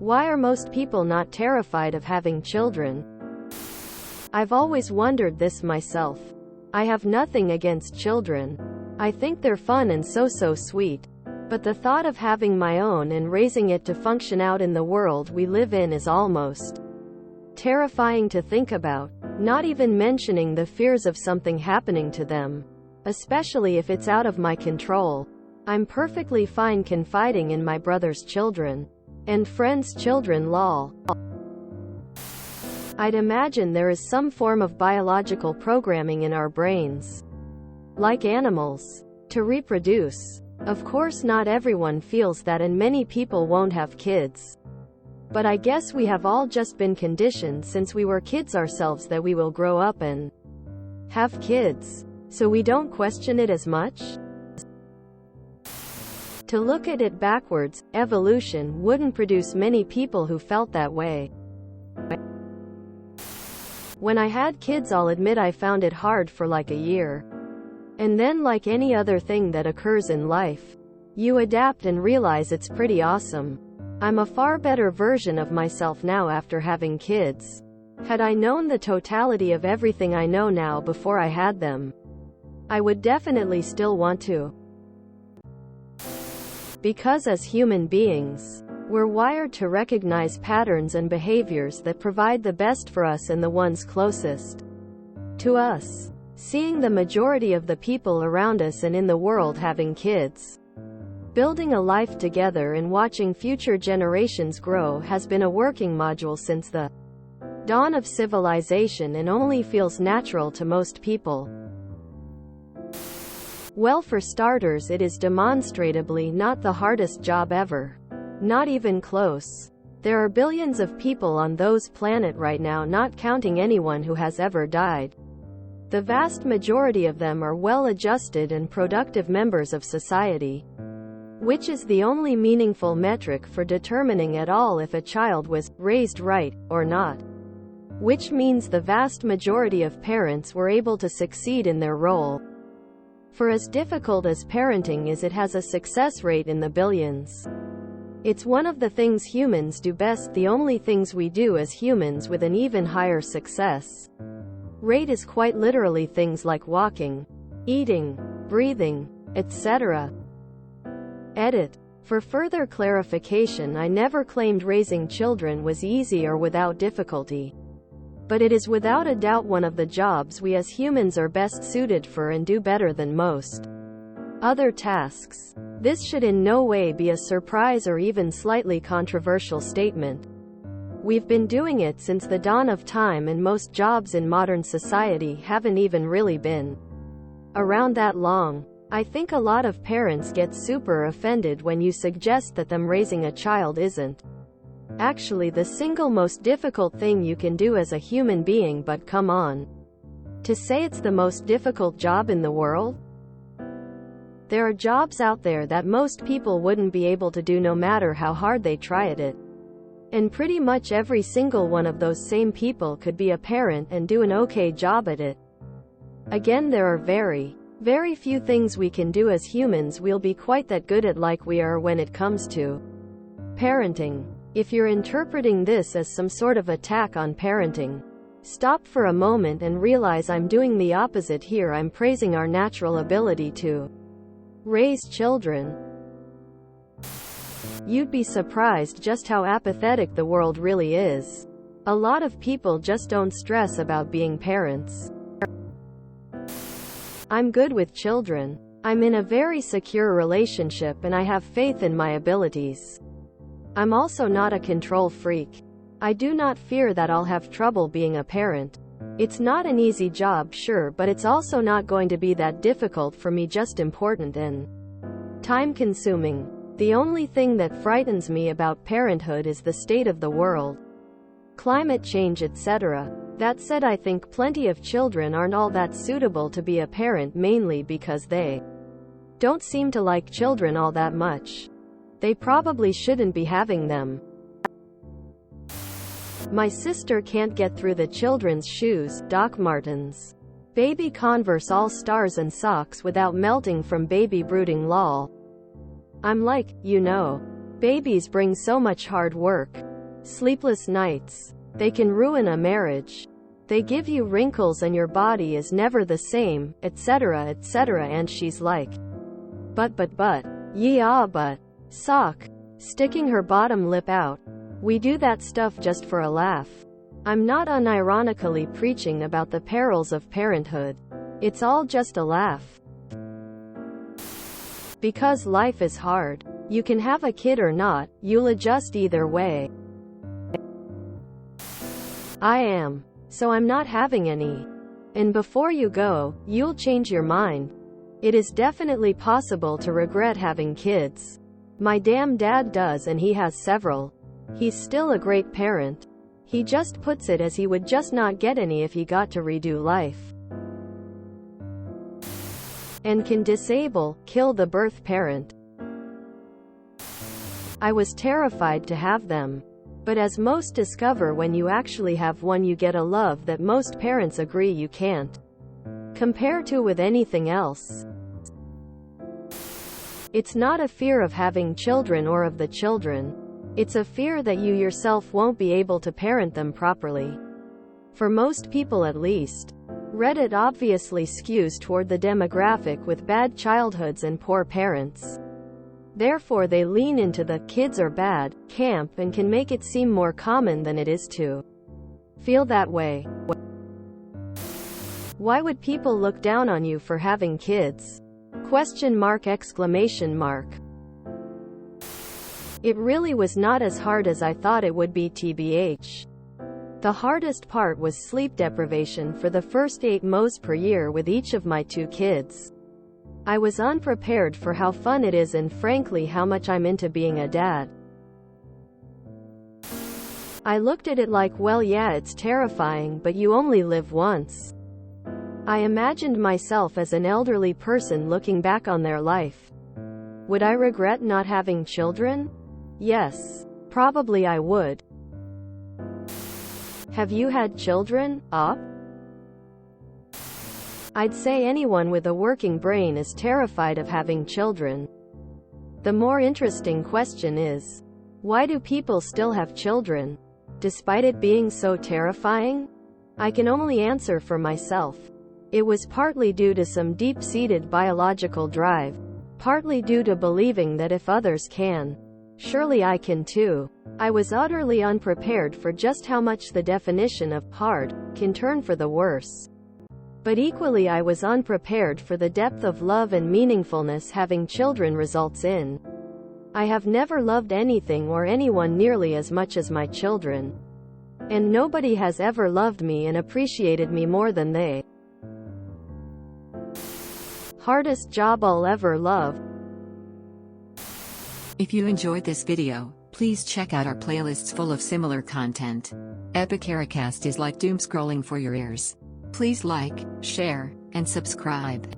Why are most people not terrified of having children? I've always wondered this myself. I have nothing against children. I think they're fun and so sweet. But the thought of having my own and raising it to function out in the world we live in is almost terrifying to think about. Not even mentioning the fears of something happening to them. Especially if it's out of my control. I'm perfectly fine confiding in my brother's children. And friends' children, lol. I'd imagine there is some form of biological programming in our brains. Like animals. To reproduce. Of course not everyone feels that and many people won't have kids. But I guess we have all just been conditioned since we were kids ourselves that we will grow up and have kids. So we don't question it as much? To look at it backwards, evolution wouldn't produce many people who felt that way. When I had kids, I'll admit I found it hard for like a year. And then, like any other thing that occurs in life, you adapt and realize it's pretty awesome. I'm a far better version of myself now after having kids. Had I known the totality of everything I know now before I had them, I would definitely still want to. Because as human beings, we're wired to recognize patterns and behaviors that provide the best for us and the ones closest to us. Seeing the majority of the people around us and in the world having kids, building a life together and watching future generations grow has been a working module since the dawn of civilization and only feels natural to most people. Well, for starters, it is demonstrably not the hardest job ever. Not even close. There are billions of people on this planet right now, not counting anyone who has ever died. The vast majority of them are well-adjusted and productive members of society, which is the only meaningful metric for determining at all if a child was raised right or not. Which means the vast majority of parents were able to succeed in their role. For as difficult as parenting is, it has a success rate in the billions. It's one of the things humans do best, the only things we do as humans with an even higher success rate is quite literally things like walking, eating, breathing, etc. Edit. For further clarification, I never claimed raising children was easy or without difficulty. But it is without a doubt one of the jobs we as humans are best suited for and do better than most other tasks. This should in no way be a surprise or even slightly controversial statement. We've been doing it since the dawn of time, and most jobs in modern society haven't even really been around that long. I think a lot of parents get super offended when you suggest that them raising a child isn't actually the single most difficult thing you can do as a human being, but come on. To say it's the most difficult job in the world? There are jobs out there that most people wouldn't be able to do no matter how hard they try at it. And pretty much every single one of those same people could be a parent and do an okay job at it. Again, there are very few things we can do as humans we'll be quite that good at like we are when it comes to parenting. If you're interpreting this as some sort of attack on parenting, stop for a moment and realize I'm doing the opposite here. I'm praising our natural ability to raise children. You'd be surprised just how apathetic the world really is. A lot of people just don't stress about being parents. I'm good with children. I'm in a very secure relationship and I have faith in my abilities. I'm also not a control freak. I do not fear that I'll have trouble being a parent. It's not an easy job, sure, but it's also not going to be that difficult for me, just important and time-consuming. The only thing that frightens me about parenthood is the state of the world, climate change, etc. That said, I think plenty of children aren't all that suitable to be a parent, mainly because they don't seem to like children all that much. They probably shouldn't be having them. My sister can't get through the children's shoes, Doc Martens, baby Converse All-Stars and socks without melting from baby brooding, lol. I'm like, babies bring so much hard work. Sleepless nights. They can ruin a marriage. They give you wrinkles and your body is never the same, etc., etc. And she's like, but. Yeah, but. Sock. Sticking her bottom lip out. We do that stuff just for a laugh. I'm not unironically preaching about the perils of parenthood. It's all just a laugh. Because life is hard. You can have a kid or not, you'll adjust either way. I am. So I'm not having any. And before you go, you'll change your mind. It is definitely possible to regret having kids. My damn dad does, and he has several. He's still a great parent. He just puts it as he would just not get any if he got to redo life. And can disable, kill the birth parent. I was terrified to have them. But as most discover, when you actually have one, you get a love that most parents agree you can't compare to with anything else. It's not a fear of having children or of the children. It's a fear that you yourself won't be able to parent them properly. For most people, at least. Reddit obviously skews toward the demographic with bad childhoods and poor parents. Therefore they lean into the "kids are bad" camp and can make it seem more common than it is to feel that way. Why would people look down on you for having kids? Question mark, exclamation mark. It really was not as hard as I thought it would be, tbh. The hardest part was sleep deprivation for the first 8 months per year with each of my 2 kids. I was unprepared for how fun it is and frankly how much I'm into being a dad. I looked at it like, well, yeah, it's terrifying, but you only live once. I imagined myself as an elderly person looking back on their life. Would I regret not having children? Yes. Probably I would. Have you had children? I'd say anyone with a working brain is terrified of having children. The more interesting question is, why do people still have children, despite it being so terrifying? I can only answer for myself. It was partly due to some deep-seated biological drive, partly due to believing that if others can, surely I can too. I was utterly unprepared for just how much the definition of hard can turn for the worse. But equally I was unprepared for the depth of love and meaningfulness having children results in. I have never loved anything or anyone nearly as much as my children. And nobody has ever loved me and appreciated me more than they. Hardest job I'll ever love. If you enjoyed this video, please check out our playlists full of similar content. Epicaricast is like doom scrolling for your ears. Please like, share, and subscribe.